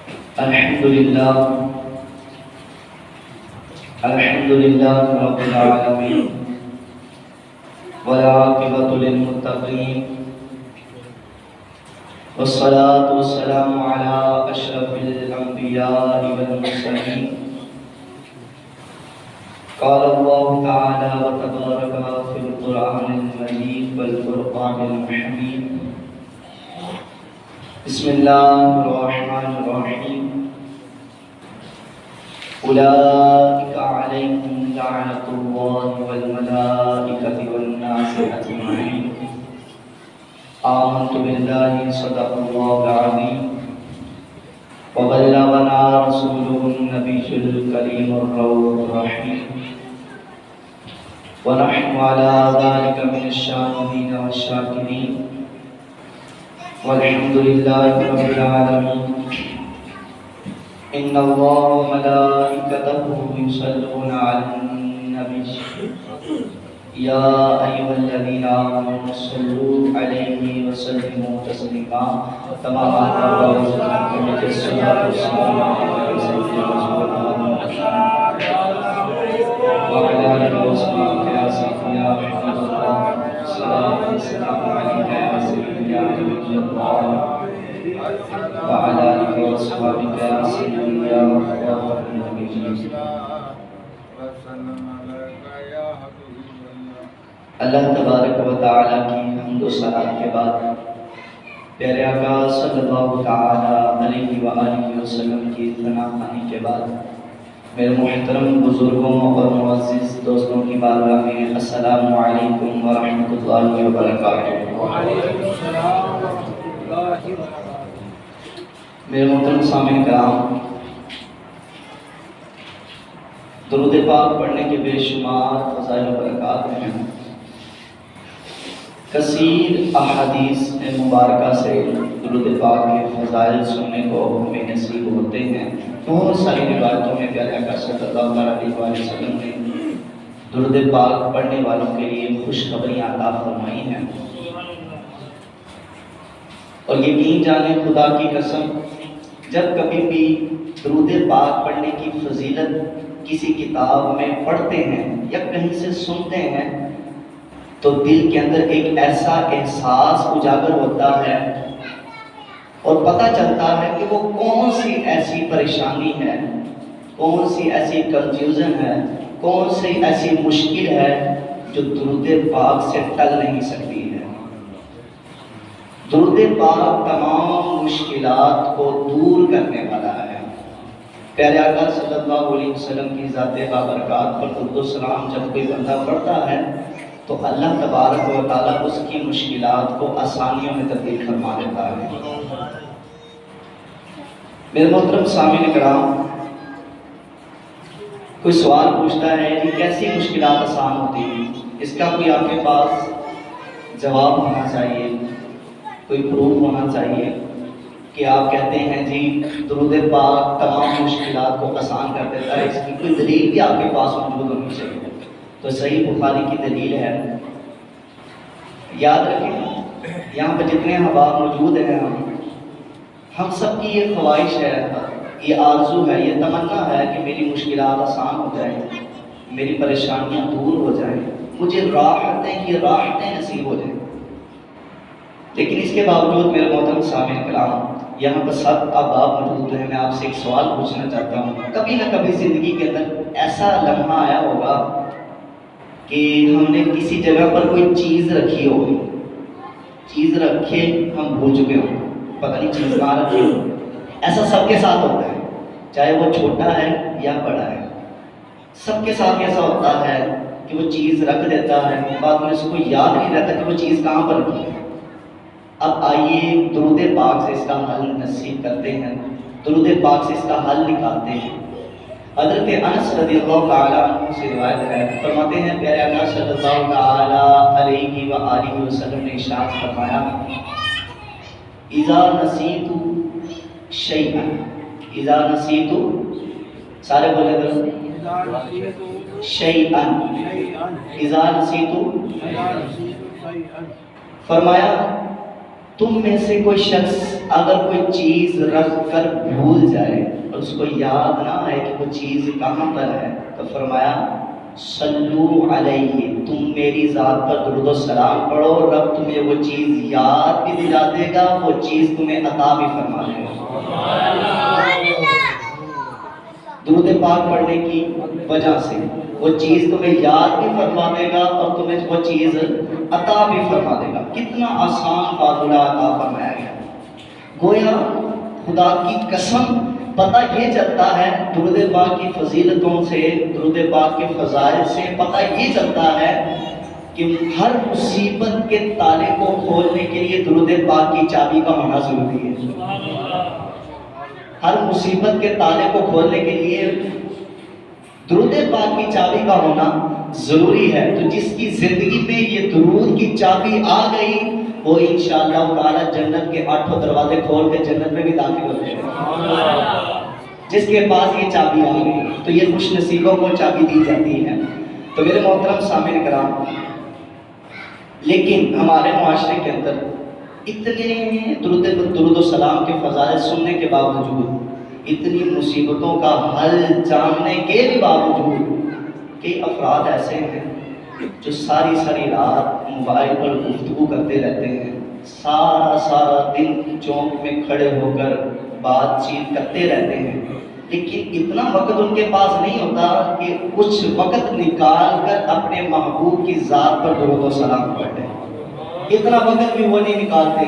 الحمد لله رب العالمين والعاقبة للمتقين والصلاة والسلام على أشرف الأنبياء والمرسلين. قال الله تعالى وتبارك في القرآن المجيد والفرقان الحميد. بسم الله الرحمن الرحيم. أولئك عليهم لعنة الله والملائكة والناس أجمعين. آمنت بالله صدق الله العظيم وبلغنا رسوله النبي الكريم الرؤوف الرحيم ونحن على ذلك من الشاهدين والشاكرين والحمد لله رب العالمين. إن الله وملائكته يصلون على النبي يا أيها الذين آمنوا صلوا عليه وسلموا تسليما كما قال الله الصلاة والسلام على سيدنا رسول الله وعلى آله وصحبه يا سيدي يا حبيب الله. الصلاة والسلام عليك يا سيدي يا نبي الله وعلى آله وصحبه يا سيدي يا خاتم النبيين. اللہ تبارک و تعالیٰ کی حمد و ثنا کے بعد پیارے آقا صلی اللہ تعالیٰ علیہ وآلہ وسلم کی ثنا خوانی کے بعد میرے محترم بزرگوں اور معزز دوستوں کی بارگاہ میں السلام علیکم ورحمۃ اللہ وبرکاتہ. میرے محترم سامعین کرام، درود پاک پڑھنے کے بے شمار فضائل و برکات ہیں. کثیر احادیث مبارکہ سے درود پاک کے فضائل سننے کو ہمیں نصیب ہوتے ہیں. بہت ساری روایتوں میں پیارے آقا صلی اللہ علیہ وسلم نے درود پاک پڑھنے والوں کے لیے خوشخبریاں عطا فرمائی ہیں. اور یقین جانیں خدا کی قسم، جب کبھی بھی درود پاک پڑھنے کی فضیلت کسی کتاب میں پڑھتے ہیں یا کہیں سے سنتے ہیں تو دل کے اندر ایک ایسا احساس اجاگر ہوتا ہے اور پتہ چلتا ہے کہ وہ کون سی ایسی پریشانی ہے، کون سی ایسی کنفیوژن ہے، کون سی ایسی مشکل ہے جو درود پاک سے ٹل نہیں سکتی ہے. درود پاک تمام مشکلات کو دور کرنے والا ہے. پیارے آقا صلی اللہ علیہ وسلم کی ذات بابرکات پر درود و سلام جب کوئی بندہ پڑھتا ہے تو اللہ تبارک و تعالیٰ اس کی مشکلات کو آسانیوں میں تبدیل فرما دیتا ہے. میرے محترم سامعین کرام، کوئی سوال پوچھتا ہے کہ کیسی مشکلات آسان ہوتی ہیں؟ اس کا کوئی آپ کے پاس جواب ہونا چاہیے، کوئی پروف ہونا چاہیے کہ آپ کہتے ہیں جی درود پاک تمام مشکلات کو آسان کر دیتا ہے. اس کی کوئی دلیل بھی آپ کے پاس موجود ہونی چاہیے. تو صحیح بخاری کی دلیل ہے. یاد رکھیں یہاں پہ جتنے احباب موجود ہیں ہم سب کی یہ خواہش ہے، یہ آرزو ہے، یہ تمنا ہے کہ میری مشکلات آسان ہو جائیں، میری پریشانیاں دور ہو جائیں، مجھے راحتیں نصیب ہو جائیں. لیکن اس کے باوجود میرے محترم سامعین کرام، یہاں پر سب احباب موجود ہیں. میں آپ سے ایک سوال پوچھنا چاہتا ہوں. کبھی نہ کبھی زندگی کے اندر ایسا لمحہ آیا ہوگا کہ ہم نے کسی جگہ پر کوئی چیز رکھی ہوگی، چیز رکھے ہم بھول چکے ہوں، پتہ نہیں چیز کہاں رکھی ہو. ایسا سب کے ساتھ ہوتا ہے، چاہے وہ چھوٹا ہے یا بڑا ہے. سب کے ساتھ ایسا ہوتا ہے کہ وہ چیز رکھ دیتا ہے، بعد میں اس کو یاد نہیں رہتا کہ وہ چیز کہاں پر رکھی ہے. اب آئیے درود پاک سے اس کا حل نصیب کرتے ہیں، درود پاک سے اس کا حل نکالتے ہیں. حضرت انس رضی اللہ تعالیٰ عنہ سے روایت ہے، فرماتے ہیں پیارے آقا صلی اللہ تعالیٰ علیہ وآلہ وسلم نے ارشاد فرمایا، اذا نسیت شیئا، اذا نسیت، سارے بولے گا شیئا، اذا نسیت، فرمایا تم میں سے کوئی شخص اگر کوئی چیز رکھ کر بھول جائے اور اس کو یاد نہ آئے کہ وہ چیز کہاں پر ہے، تو فرمایا صلو علیہ، تم میری ذات پر درود و سلام پڑھو، رب تمہیں وہ چیز یاد بھی دلا دے گا، وہ چیز تمہیں عطا بھی فرما دے گا۔ درود پاک پڑھنے کی وجہ سے وہ چیز تمہیں یاد بھی فرما دے گا اور تمہیں وہ چیز عطا بھی فرما دے گا۔ کتنا آسان فارمولہ عطا فرمایا گیا۔ گویا خدا کی قسم پتہ یہ چلتا ہے درود پاک کی فضیلتوں سے، درود پاک کے فضائل سے پتہ یہ چلتا ہے کہ ہر مصیبت کے تالے کو کھولنے کے لیے درود پاک کی چابی کا ہونا ضروری ہے۔ ہر مصیبت کے تالے کو کھولنے کے لیے درود پاک کی چابی کا ہونا ضروری ہے۔ تو جس کی زندگی میں یہ درود کی چابی آ گئی وہ انشاءاللہ تعالی جنت کے 8 دروازے کھول کے جنت میں بھی داخل ہو جائے گا۔ جس کے پاس یہ چابی آ گئی تو یہ خوش نصیبوں کو چابی دی جاتی ہے۔ تو میرے محترم سامعین کرام، لیکن ہمارے معاشرے کے اندر اتنے درود و سلام کے فضائل سننے کے باوجود، اتنی مصیبتوں کا حل جاننے کے بھی باوجود، کئی افراد ایسے ہیں جو ساری رات موبائل پر گفتگو کرتے رہتے ہیں، سارا دن چوک میں کھڑے ہو کر بات چیت کرتے رہتے ہیں، لیکن اتنا وقت ان کے پاس نہیں ہوتا کہ کچھ وقت نکال کر اپنے محبوب کی ذات پر درود و سلام پڑھیں۔ اتنا وقت بھی وہ نہیں نکالتے،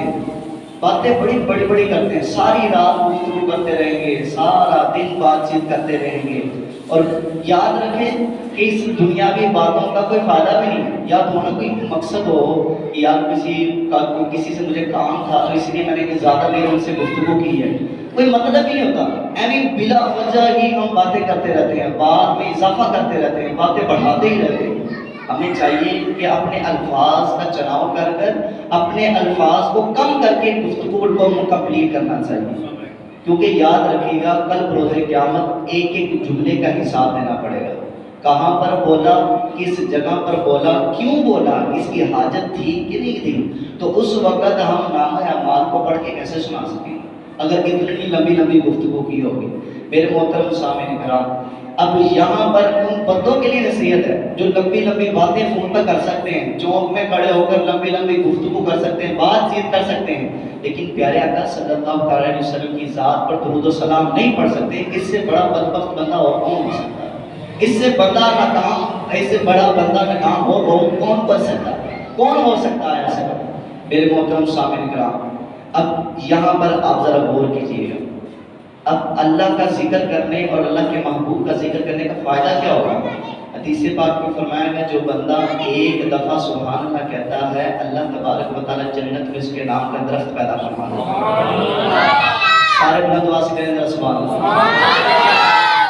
باتیں بڑی کرتے ہیں، ساری رات گفتگو کرتے رہیں گے، سارا دن بات چیت کرتے رہیں گے، اور یاد رکھیں کہ اس دنیاوی باتوں کا کوئی فائدہ بھی نہیں، یا تو کوئی مقصد ہو یا کسی سے مجھے کام تھا تو اس لیے میں نے زیادہ دیر ان سے گفتگو کی ہے، کوئی مطلب ہی نہیں ہوتا، یعنی بلا وجہ ہی ہم باتیں کرتے رہتے ہیں، بات میں اضافہ کرتے رہتے ہیں، باتیں بڑھاتے ہی رہتے ہیں۔ ہمیں چاہیے کہ اپنے الفاظ کا چناؤ کر اپنے الفاظ کو کم کر کے گفتگو کو کمپلیٹ کرنا چاہیے، کیونکہ یاد رکھیے گا کل بروز قیامت ایک جملے کا حساب دینا پڑے گا۔ کہاں پر بولا، کس جگہ پر بولا، کیوں بولا، اس کی حاجت تھی کہ نہیں تھی، تو اس وقت ہم نامہ اعمال کو پڑھ کے کیسے سنا سکیں اگر اتنی لمبی گفتگو کی ہوگی۔ میرے محترم سامعین کرام، اب یہاں پر ان بندوں کے لیے نصیحت ہے جو لمبی باتیں فون پر کر سکتے ہیں، چوک میں کھڑے ہو کر لمبی گفتگو کر سکتے ہیں، بات چیت کر سکتے ہیں، لیکن پیارے آقا صلی اللہ علیہ وسلم کی ذات پر درود و سلام نہیں پڑھ سکتے۔ اس سے بڑا بدبخت بندہ اور کون ہو سکتا ہے؟ اس سے بڑا بندہ ناکام ہو کون بن سکتا ہے؟ کون ہو سکتا ہے ایسا؟ میرے محترم سامعین کرام، اب یہاں پر آپ ذرا غور کیجیے گا، اب اللہ کا ذکر کرنے اور اللہ کے محبوب کا ذکر کرنے کا فائدہ کیا ہوگا؟ حدیث پاک میں فرمایا گیا جو بندہ ایک دفعہ سبحان اللہ کہتا ہے، اللہ تبارک و تعالی جنت میں اس کے نام کا درخت پیدا فرما دیتا ہے۔ سارے بلند آواز سے کہیں سبحان اللہ۔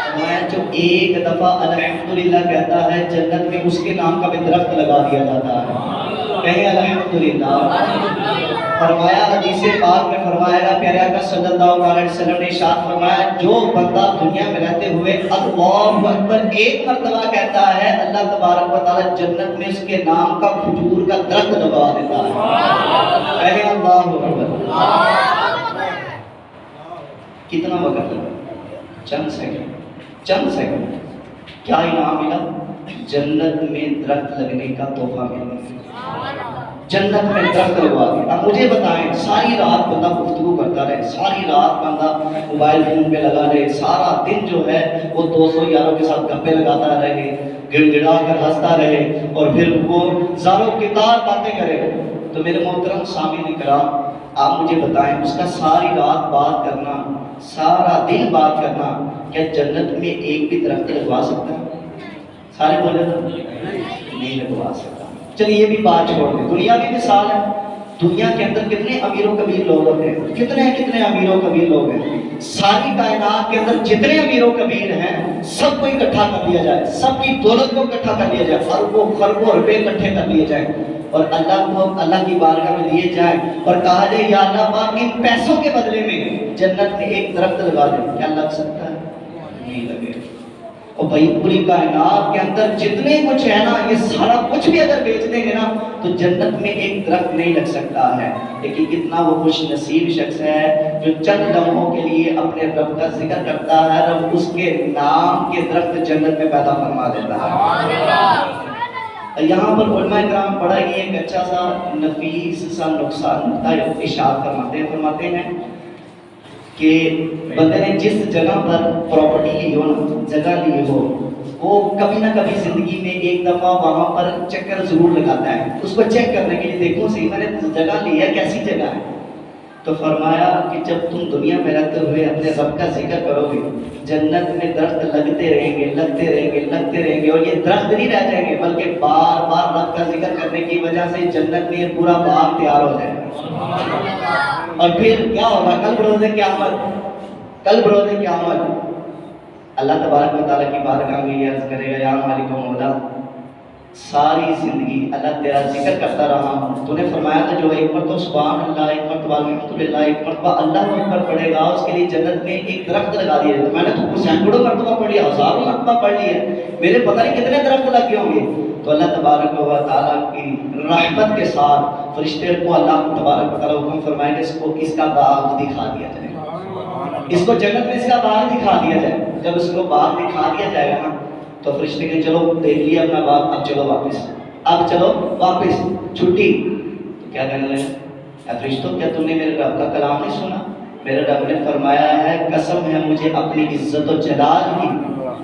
فرمایا جو ایک دفعہ الحمدللہ کہتا ہے جنت میں اس کے نام کا بھی درخت لگا دیا جاتا ہے، کہیں الحمدللہ۔ فرمایا حدیث پاک میں فرمایا گا پیارے آقا صلی اللہ علیہ وسلم نے ارشاد فرمایا جو بندہ دنیا میں رہتے ہوئے اللہ اکبر ایک مرتبہ کہتا ہے، اللہ تبارک و تعالی جنت میں اس کے نام کا کھجور کا درخت لگا دیتا ہے، کہے اللہ اکبر۔ کتنا وقت لگا؟ چند سیکنڈ کیا انعام ملا؟ جنت میں درخت لگنے کا تحفہ ملا، جنت میں درخت لگوا دیا۔ اب مجھے بتائیں ساری رات بندہ گفتگو کرتا رہے، ساری رات بندہ موبائل فون پہ لگا رہے، سارا دن جو ہے وہ 200 یاروں کے ساتھ گپے لگاتا رہے، گڑ گڑا کر ہنستا رہے اور پھر وہ زاروں کتار باتیں کرے، تو میرے محترم سامعین کرام آپ مجھے بتائیں اس کا ساری رات بات کرنا، سارا دن بات کرنا، کیا جنت میں ایک بھی درخت لگوا سکتا ہے؟ سارے بولے نا نہیں لگوا سکتا۔ چلیے یہ بھی بات چھوڑ دیں، دنیا کی مثال ہے، دنیا کے اندر کتنے امیر و کبیر لوگ ہوتے ہیں، کتنے امیر و کبیر لوگ ہیں، ساری کائنات کے اندر جتنے امیر و کبیر ہیں سب کو اکٹھا کر لیا جائے، سب کی دولت کو اکٹھا کر لیا جائے، اربوں خربوں روپے اکٹھے کر لیے جائیں اور اللہ کو اللہ کی بارگاہ میں دیے جائیں اور کہا جائے یا اللہ پاک ان پیسوں کے بدلے میں جنت میں ایک درخت لگا دیں، کیا لگ سکتا ہے؟ نہیں لگے۔ اور بھائی پوری کائنات کے اندر جتنے کچھ ہے نا، یہ سارا کچھ بھی اگر بیچ دیں گے نا تو جنت میں ایک درخت نہیں لگ سکتا ہے. لیکن کتنا وہ خوش نصیب شخص ہے جو چند لمحوں کے لیے اپنے رب کا ذکر کرتا ہے، رب اس کے نام کے درخت جنت میں پیدا فرما دیتا ہے. یہاں پر علماء کرام بڑا ہی ایک اچھا سا نفیس سا نقصان ارشاد فرماتے ہیں کہ بندے نے جس جگہ پر پراپرٹی لی ہو نا، جگہ لی ہو، وہ کبھی نہ کبھی زندگی میں ایک دفعہ وہاں پر چکر ضرور لگاتا ہے، اس کو چیک کرنے کے لیے دیکھو صحیح میں نے جگہ لی ہے کیسی جگہ ہے. تو فرمایا کہ جب تم دنیا میں رہتے ہوئے اپنے رب کا ذکر کرو گے، جنت میں درخت لگتے رہیں گے لگتے رہیں گے لگتے رہیں گے، اور یہ درخت نہیں رہ جائیں گے بلکہ بار بار رب کا ذکر کرنے کی وجہ سے جنت میں یہ پورا باغ تیار ہو جائے گا. اور پھر کیا ہوگا؟ کل بروز قیامت اللہ تبارک و تعالیٰ کی بارگاہ میں یہ عرض کرے گا، یا مالک و مولا، ساری زندگی اللہ تیرا ذکر کرتا رہا ہوں، تو نے فرمایا تھا جو ایک مرتبہ سبحان اللہ، ایک مرتبہ الحمدللہ، ایک مرتبہ اللہ اکبر پڑھے گا اس کے لیے جنت میں ایک درخت لگا دیا. تو میں نے تو سینکڑوں مرتبہ پڑھ لیا، ہزاروں مرتبہ پڑھ لیا، میرے پتہ نہیں کتنے درخت لگے ہوں گے. تو اللہ تبارک و تعالیٰ کی رحمت کے ساتھ فرشتے کو اللہ تبارک و تعالیٰ حکم فرمائے کہ اس کا باغ دکھا دیا جائے، اس کو جنت میں اس کا باغ دکھا دیا جائے. جب اس کو باغ دکھا دیا جائے گا نا تو فرشتے کہیں چلو دیکھ لیا اپنا باغ، اب چلو واپس چھٹی. تو کیا کہنے لگے؟ اے فرشتوں، کیا تم نے میرے رب کا کلام نہیں سنا؟ میرے رب نے فرمایا ہے قسم ہے مجھے اپنی عزت و جلال کی،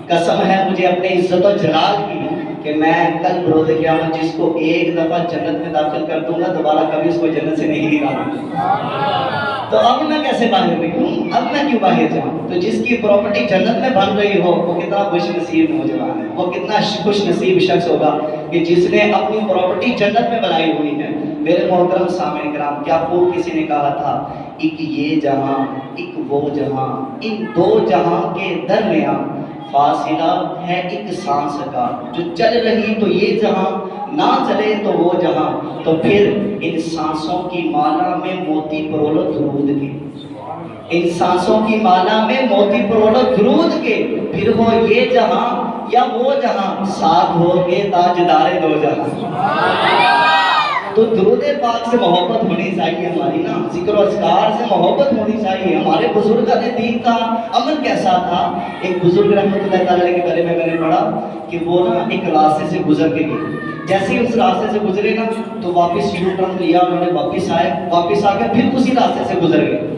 قسم ہے مجھے اپنی عزت و جلال کی کہ میں کل بروز قیامت جس کو ایک دفعہ جنت میں داخل کر دوں گا دوبارہ کبھی اس کو جنت سے نہیں نکالوں گا. تو اب میں کیسے باہر نکلوں؟ اب میں کیوں باہر جاؤں؟ تو جس کی پراپرٹی جنت میں بن رہی ہو وہ کتنا خوش نصیب نوجوان ہے، وہ کتنا خوش نصیب شخص ہوگا کہ جس نے اپنی پراپرٹی جنت میں بنائی ہوئی ہے. میرے محترم سامعین کرام، کیا خوب کسی نے کہا تھا، ایک یہ جہاں ایک وہ جہاں، ان دو جہاں کے درمیان فاصلہ ہے ایک سانس کا، جو چل رہی تو یہ جہاں، نہ چلے تو وہ جہاں. تو پھر ان سانسوں کی مالا میں موتی پرولو درود کے، ان سانسوں کی مالا میں موتی پرولو درود کے، پھر ہو یہ جہاں یا وہ جہاں، ساتھ ہو کے تاجدار دو جہاں. تو درود پاک سے محبت ہونی چاہیے ہماری نا، ذکر و اذکار سے محبت ہونی چاہیے. ہمارے بزرگان دین کا عمل کیسا تھا؟ ایک بزرگ رحمۃ اللہ تعالیٰ کے بارے میں نے پڑھا کہ وہ نا ایک راستے سے گزر کے گئے، جیسے ہی اس راستے سے گزرے نا تو واپس یو ٹرن لیا انہوں نے، واپس آ کے پھر اسی راستے سے گزر گئے.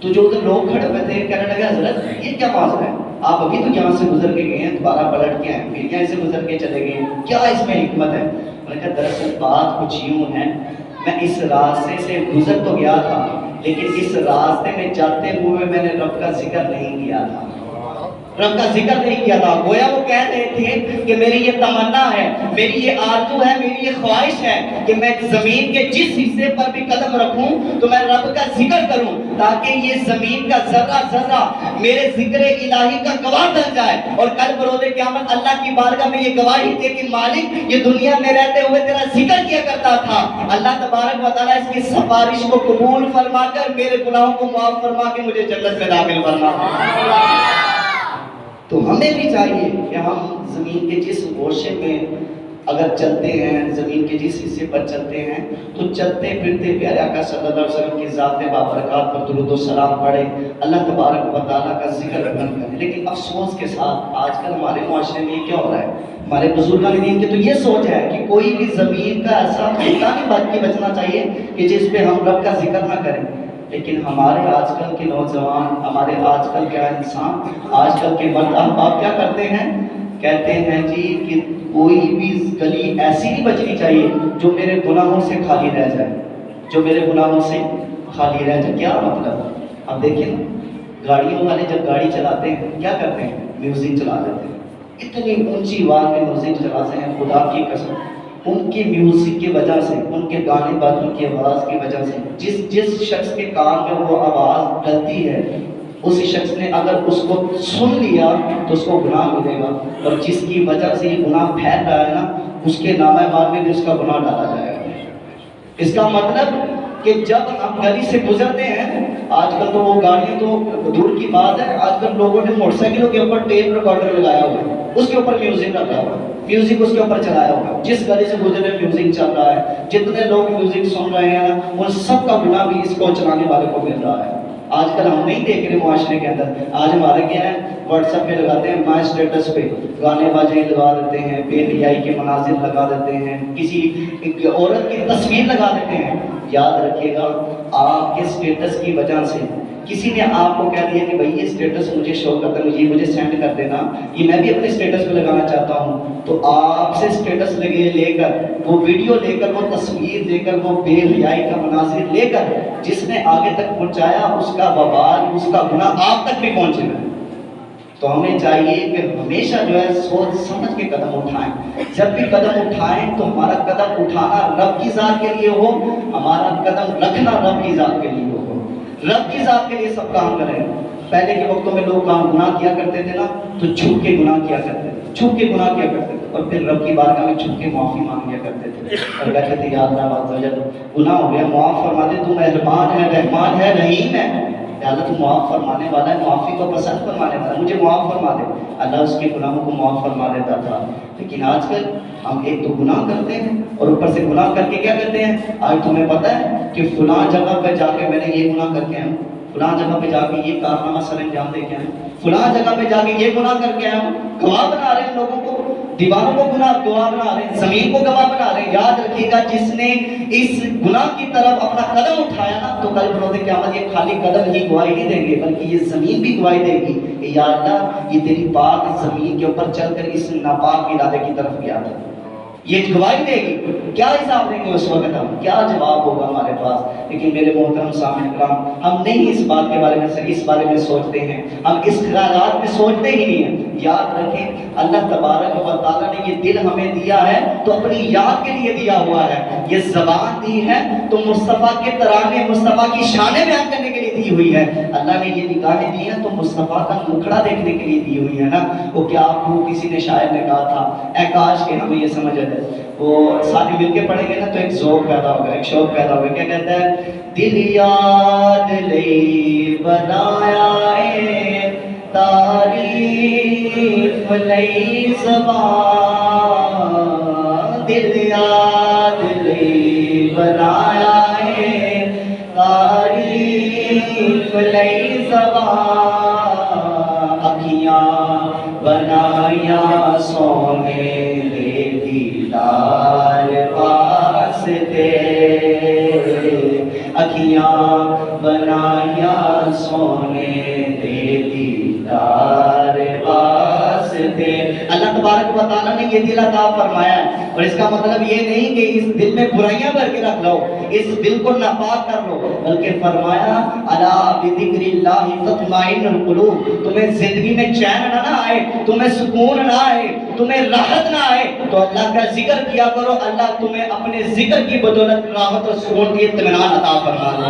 تو جو ادھر لوگ کھڑے ہوئے تھے کہنے لگے حضرت یہ کیا معاملہ ہے، آپ ابھی تو یہاں سے گزر کے گئے ہیں، دوبارہ پلٹ کے آئے، پھر یہاں سے گزر کے چلے گئے، کیا اس میں حکمت ہے؟ میں نے کہا دراصل بات کچھ یوں ہے، میں اس راستے سے گزر تو گیا تھا لیکن اس راستے میں جاتے ہوئے میں نے رب کا ذکر نہیں کیا تھا، رب کا ذکر نہیں کیا تھا. گویا وہ کہہ رہے تھے کہ میری یہ تمنا ہے، میری یہ آرزو ہے، میری یہ خواہش ہے کہ میں زمین کے جس حصے پر بھی قدم رکھوں تو میں رب کا ذکر کروں تاکہ یہ زمین کا ذرہ ذرہ میرے ذکر الہی کا گواہ بن جائے، اور کل بروز قیامت اللہ کی بارگاہ میں یہ گواہی دے کہ مالک یہ دنیا میں رہتے ہوئے تیرا ذکر کیا کرتا تھا. اللہ تبارک و تعالیٰ اس کی سفارش کو قبول فرما کر میرے گناہوں کو معاف فرما کے مجھے جنت میں داخل فرما. تو ہمیں بھی چاہیے کہ ہم زمین کے جس گوشے میں اگر چلتے ہیں، زمین کے جس حصے پر چلتے ہیں تو چلتے پھرتے پیارے آقا صلی اللہ علیہ وسلم کی ذات بابرکات پر درود و سلام پڑھے، اللہ تبارک و تعالیٰ کا ذکر کریں. لیکن افسوس کے ساتھ آج کل ہمارے معاشرے میں کیا ہو رہا ہے، ہمارے بزرگان دین کی تو یہ سوچ ہے کہ کوئی بھی زمین کا ایسا حصہ نہیں بچنا چاہیے کہ جس پہ ہم رب کا ذکر نہ کریں. لیکن ہمارے آج کل کے نوجوان، ہمارے آج کل کا انسان، آج کل کے مرد احباب کیا کرتے ہیں؟ کہتے ہیں جی کہ کوئی بھی گلی ایسی نہیں بچنی چاہیے جو میرے گناہوں سے خالی رہ جائے، جو میرے گناہوں سے خالی رہ جائے. کیا مطلب؟ اب دیکھیں نا، گاڑیوں والے جب گاڑی چلاتے ہیں کیا کرتے ہیں؟ میوزک چلا دیتے ہیں، اتنی اونچی آواز میں میوزک چلاتے ہیں، خدا کی قسم ان کی میوزک کی وجہ سے، ان کے گانے بازوں کی آواز کی وجہ سے جس شخص کے کان میں وہ آواز ڈلتی ہے اس شخص نے اگر اس کو سن لیا تو اس کو گناہ ملے گا، اور جس کی وجہ سے یہ گناہ پھیل رہا ہے نا اس کے نامہ اعمال میں بھی اس کا گناہ ڈالا جائے گا. اس کا مطلب کہ جب ہم گلی سے گزرتے ہیں آج کل تو وہ گاڑیاں تو دور کی بات ہے، آج کل لوگوں نے موٹر سائیکلوں کے اوپر ٹیپ ریکارڈر لگایا ہوا ہے، اس کے اوپر میوزک لگا ہوا ہے، میوزک اس کے اوپر چلایا ہوا ہے، جس گلی سے گزرے میوزک چل رہا ہے، جتنے لوگ میوزک سن رہے ہیں ان سب کا گناہ بھی اس کو چلانے والے کو مل رہا ہے۔ آج کل ہم نہیں دیکھ رہے معاشرے کے اندر، آج ہمارے کیا ہے، واٹس ایپ پہ لگاتے ہیں، مائی اسٹیٹس پہ گانے باجے لگا دیتے ہیں، بے حیائی کے مناظر لگا دیتے ہیں، کسی عورت کی تصویر لگا دیتے ہیں۔ یاد رکھیے گا، آپ کے اسٹیٹس کی وجہ سے کسی نے آپ کو کہہ دیا کہ بھائی یہ اسٹیٹس مجھے شو کرتا ہے، مجھے سینڈ کر دینا، یہ میں بھی اپنے اسٹیٹس پہ لگانا چاہتا ہوں، تو آپ سے اسٹیٹس لے کر وہ ویڈیو لے کر وہ تصویر لے کر وہ بے حیائی کا مناظر لے کر جس نے آگے تک پہنچایا اس کا وبال، اس کا گناہ آپ تک بھی پہنچے گا۔ تو ہمیں چاہیے کہ ہمیشہ جو ہے سوچ سمجھ کے قدم اٹھائیں، جب بھی قدم اٹھائیں تو ہمارا قدم اٹھانا رب کی ذات کے لیے ہو، ہمارا قدم رکھنا رب کی ذات کے لیے ہو، رب کی ذات کے لیے سب کام کریں۔ پہلے کے وقتوں میں لوگ کام گناہ کیا کرتے تھے نا، تو چھپ کے گناہ کیا کرتے تھے، چھپ کے گناہ کیا کرتے تھے، اور پھر رب کی بارگاہ میں چھپ کے معافی مانگ لیا کرتے تھے اور کہتے تھے یا اللہ عز و جل گناہ ہو گیا، معاف فرما دے، تو مہربان ہے، رحمان ہے، رحیم ہے، یا اللہ تو معاف فرمانے والا ہے، معافی کو پسند فرمانے والا ہے، مجھے معاف فرما دے۔ اللہ اس کے گناہوں کو معاف فرما دیتا تھا۔ لیکن آج کل ہم ایک تو گناہ کرتے ہیں اور اوپر سے گناہ کر کے کیا کرتے ہیں، آج تمہیں پتہ ہے کہ فلاں جگہ پہ جا کے میں نے یہ گناہ کر کے آیا ہوں، فلاں جگہ پہ جا کے یہ کارنامہ سر انجام دے کے آئے، فلاں جگہ پہ جا کے یہ گناہ کر کے آیا ہوں، گواہ بنا رہے ہیں لوگوں کو، دیواروں کو گواہ بنا رہے ہیں، زمین کو گواہ بنا رہے ہیں۔ یاد رکھیے گا، جس نے اس گناہ کی طرف اپنا قدم اٹھایا نا، تو کل بروز قیامت یہ خالی قدم ہی گواہی نہیں دیں گے بلکہ یہ زمین بھی گواہی دے گی کہ یا اللہ یہ تیری پاک زمین کے اوپر چل کر اس ناپاک ارادے کی طرف گیا تھا، یہ گواہی دے گی۔ کیا حساب دیں گے اس وقت ہم، کیا جواب ہوگا ہمارے پاس؟ لیکن میرے محترم سامعین کرام، ہم نہیں اس بات کے بارے میں اس بارے میں سوچتے ہیں، ہم اس خیالات میں سوچتے ہی نہیں ہیں۔ یاد رکھیں، اللہ تبارک و تعالیٰ نے یہ دل ہمیں دیا ہے تو اپنی یاد کے لیے دیا ہوا ہے، یہ زبان دی ہے تو مصطفیٰ کے ترانے، مصطفیٰ کی شانیں بیان کرنے کے لیے دی ہوئی ہے۔ اللہ نے یہ نگاہیں دی ہیں تو مصطفیٰ کا مکھڑا دیکھنے کے لیے دی ہوئی ہے نا۔ وہ کیا آپ کو کسی نے شاعر نے کہا تھا، اے کاش کہ ہمیں یہ سمجھ آ جائے، وہ ساتھ مل کے پڑھیں گے نا تو ایک ذوق پیدا ہوگا، ایک شوق پیدا ہوگا۔ کیا کہتا ہے، دل یاد لئی بنایا ہے، تعریف لئی زبان، دل یاد لئی بنایا ہے، تعریف لئی زبان، اکھیاں بنایا سونے دے دیدار واسطے، اکھیاں بنایا سونے دے دیدار واسطے۔ اللہ تبارک و تعالیٰ نے یہ دل عطا فرمایا ہے، اور اس کا مطلب یہ نہیں کہ اس دل میں برائیاں بھر کے رکھ لو، اس دل کو ناپاک کر لو، بلکہ فرمایا الا بذکر اللہ تطمئن القلوب، تمہیں زندگی میں چین نہ آئے، تمہیں سکون نہ آئے، تمہیں راحت نہ آئے تو اللہ کا ذکر کیا کرو، اللہ تمہیں اپنے ذکر کی بدولت راحت اور سکون کی اطمینان عطا فرما دے۔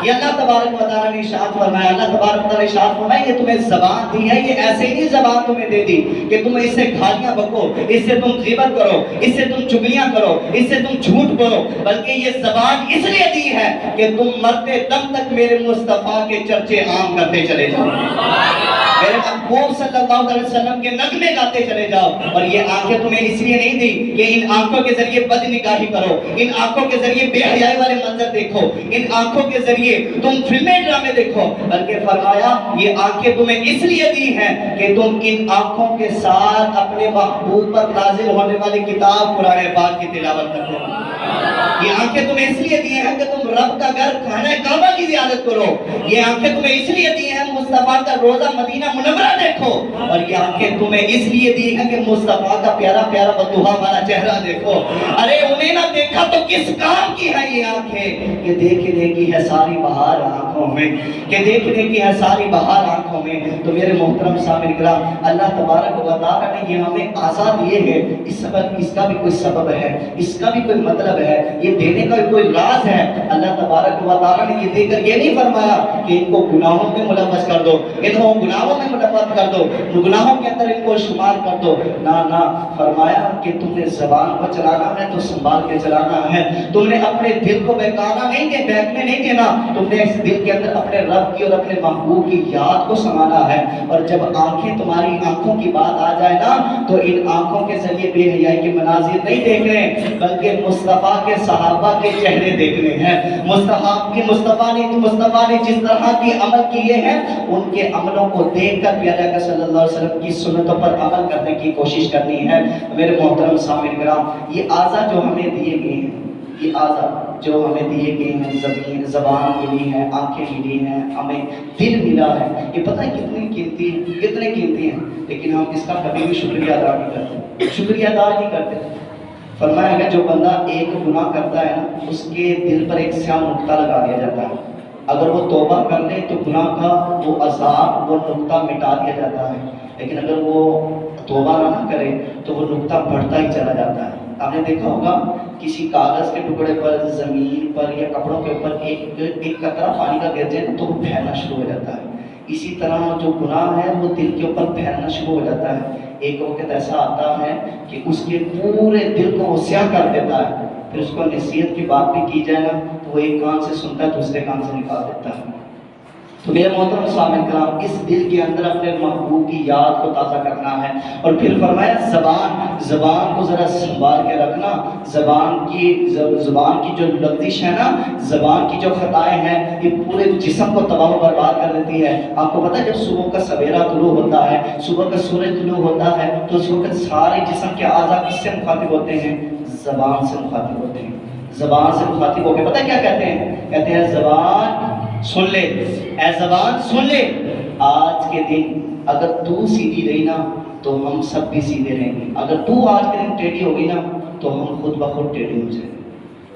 یہ اللہ تبارک و تعالیٰ نے ارشاد فرمایا، اللہ تبارک و تعالیٰ نے ارشاد فرمایا یہ تمہیں زبان دی ہے، یہ ایسے ہی زبان تمہیں دے دی کہ تم اس سے گالیاں بکو، اس سے تم غیبت کرو، اس سے تم چگلیاں کرو، اس سے تم جھوٹ بولو، بلکہ یہ زبان اس لیے دی ہے کہ تم مرتے دم تک میرے مصطفیٰ کے چرچے عام کرتے چلے جاؤ، میرے محبوب صلی اللہ علیہ وسلم کے نغمے گاتے چلے جاؤ۔ اور یہ آنکھیں تمہیں اس لیے نہیں دی کہ ان آنکھوں کے ذریعے بد نگاہی کرو، ان آنکھوں کے ذریعے بے حیائی والے منظر دیکھو، ان آنکھوں کے ذریعے تم فلمیں ڈرامے دیکھو، بلکہ فرمایا یہ آنکھیں تمہیں اس لیے دی ہیں کہ تم ان آنکھوں کے ساتھ اپنے محبوب پر نازل ہونے والی کتاب قرآن پاک کی تلاوت کرو۔ یہ آنکھیں تمہیں اس لیے دی ہیں کہ تم رب کا گھر خانہ کعبہ کی زیارت کرو، یہ آنکھیں تمہیں اس لیے دی ہیں مصطفیٰ کا روضہ مدینہ منورہ دیکھو، اور یہ آنکھیں تمہیں اس لیے دی ہیں کہ مصطفیٰ کا پیارا پیارا بدوحا والا چہرہ دیکھو۔ ارے انہیں نہ دیکھا تو کس کام کی ہے یہ آنکھیں کہ دیکھنے کی ہے ساری بہار آنکھوں میں، کہ دیکھنے کی ہے ساری بہار آنکھوں میں۔ تو میرے محترم سامعین کرام، اللہ تبارک و تعالیٰ نے یہ ہمیں آزاد دیے ہے، اس کا بھی کوئی سبب ہے، اس کا بھی کوئی مطلب سبب ہے, یہ دینے کا کوئی راز ہے. اللہ تبارک و تعالیٰ نے یہ دے کر یہ نہیں فرمایا کہ ان کو گناہوں میں ملوث کر دو, ان کو گناہوں میں ملوث کر دو, گناہوں کے اندر ان کو شمار کر دو. نہ, فرمایا کہ تم نے زبان کو چلانا ہے تو سنبھال کے چلانا ہے. تم نے اپنے دل کو بہکانا نہیں دے, بہکنے نہیں دینا. تم نے اس دل کے اندر اپنے رب کی اور اپنے محبوب کی یاد کو سمانا ہے. اور جب آنکھیں تمہاری آنکھوں کی بات آ جائے نا, تو ان آنکھوں کے ذریعے بے حیائی کے مناظر نہیں دیکھنے, بلکہ مصطفیٰ کے صحابہ کے چہرے دیکھنے ہیں. مصطفیٰ نے جس طرح کے عمل کیے ہیں, ان کے عملوں کو دیکھ کر پیارے آقا صلی اللہ علیہ وسلم کی سنتوں پر عمل کرنے کی کوشش کرنی ہے. میرے محترم سامعین کرام, یہ اعضاء جو ہمیں دیے گئے ہیں, یہ اعضاء جو ہمیں دیے گئے ہیں, زبان ملی ہے, آنکھیں ملی ہیں, ہمیں دل ملا ہے, یہ پتہ ہے کتنے قیمتی ہیں, لیکن ہم اس کا کبھی بھی شکریہ ادا نہیں کرتے. فرمایا گیا جو بندہ ایک گناہ کرتا ہے نا, اس کے دل پر ایک سیاہ نقطہ لگا دیا جاتا ہے. اگر وہ توبہ کر لے تو گناہ کا وہ عذاب, وہ نقطہ مٹا دیا جاتا ہے. لیکن اگر وہ توبہ نہ کرے تو وہ نقطہ بڑھتا ہی چلا جاتا ہے. آپ نے دیکھا ہوگا کسی کاغذ کے ٹکڑے پر, زمین پر یا کپڑوں کے اوپر ایک قطرہ پانی کا گر جائے تو وہ پھیلنا شروع ہو جاتا ہے. اسی طرح جو گناہ ہے وہ دل کے اوپر پھیلنا شروع ہو جاتا ہے. ایک وقت ایسا آتا ہے کہ اس کے پورے دل کو وہ سیاہ کر دیتا ہے. پھر اس کو نصیحت کی بات بھی کی جائے نا تو وہ ایک کان سے سنتا ہے, دوسرے کان سے نکال دیتا ہے. تو میرے محترم سامعین کرام, اس دل کے اندر اپنے محبوب کی یاد کو تازہ کرنا ہے. اور پھر فرمایا زبان کو ذرا سنبھال کے رکھنا. زبان کی جو لغزش ہے نا, زبان کی جو خطائیں ہیں, یہ پورے جسم کو تباہ و برباد کر دیتی ہے. آپ کو پتہ ہے جب صبح کا سویرا طلوع ہوتا ہے, صبح کا سورج طلوع ہوتا ہے, تو اس وقت سارے جسم کے اعضاء کس سے مخاطب ہوتے ہیں؟ زبان سے مخاطب ہوتے ہیں. زبان سے مخاطب ہو کے پتہ کیا کہتے ہیں؟ کہتے ہیں زبان سن لے, اے زبان سن لے, آج کے دن اگر تو سیدھی رہی نا تو ہم سب بھی سیدھے رہیں گے. اگر تو آج کے دن ٹیڑھی ہو گئی نا تو ہم خود بخود ٹیڑھی ہو جائیں گے.